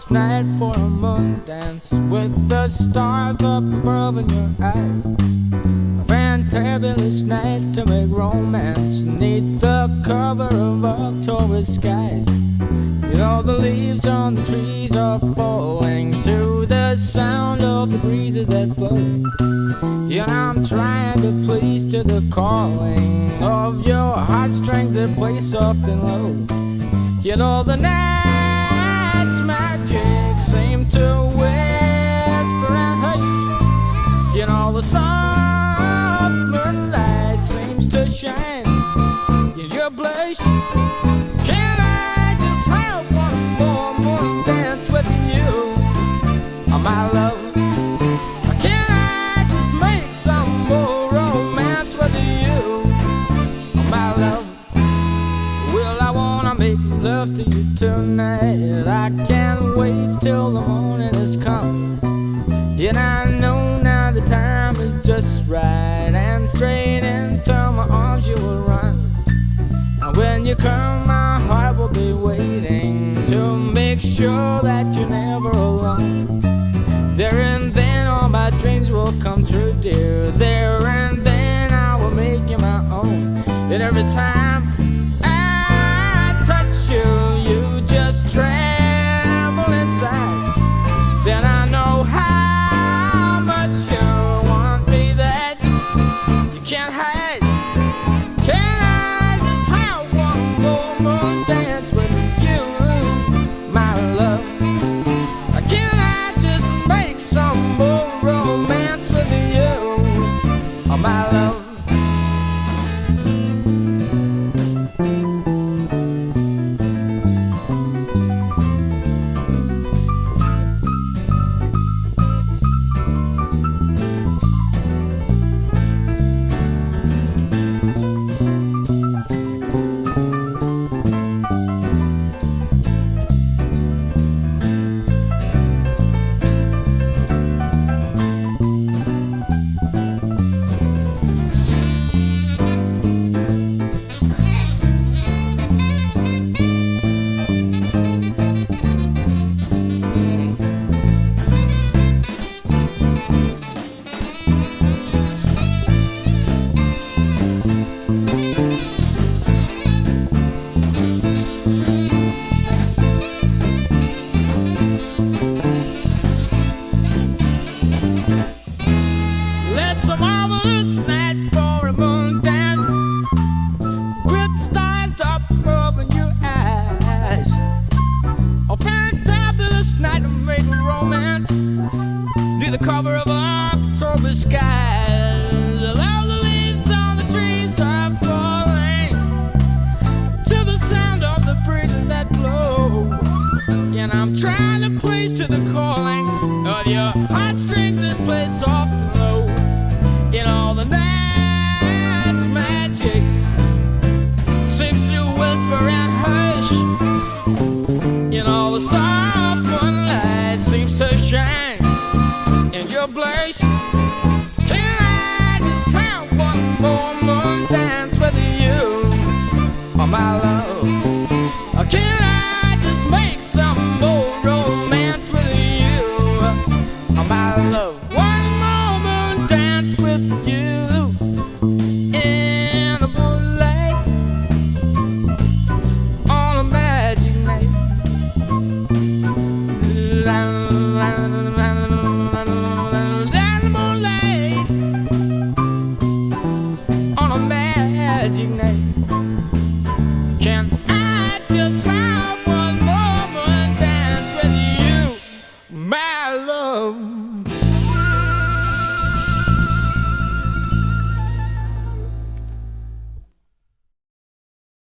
marvelous night for a moon dance with the stars up above in your eyes. A fantabulous night to make romance neath the cover of October skies. You know the leaves on the trees are falling to the sound of the breezes that blow. You know I'm trying to please to the calling of your heartstrings that play soft and low. You know the night's magic seems to whisper and hush. You know the soft moonlight seems to shine in your blush. Can I just have one more moon dance with you, oh, my love? Can I just make some more romance with you, oh, my love? Well, I wanna make love to you tonight. I can't wait till the morning has come. And I know now the time is just right, and straight into my arms you will run. And when you come, my heart will be waiting to make sure that you're never alone. There and then all my dreams will come true, dear. There and then I will make you my own. And every time you just tremble inside. Then I know how much you want me that you can't hide. Can I just have one more moon dance with you, my love? Can I just make some more romance with you, oh, my love? The cover of October skies. All the leaves on the trees are falling to the sound of the breezes that blow. And I'm trying to please to the calling of your heartstrings that play soft and low. In all the night's magic seems to whisper and hush. In all the soft moonlight seems to shine your blush. Can I just have one more moon dance with you, oh, my love? Or can I just make some more romance with you, oh, my love? One more moon dance with you in the moonlight on a magic night. La, la, la, la, magic night. Can I just have one more dance with you, my love?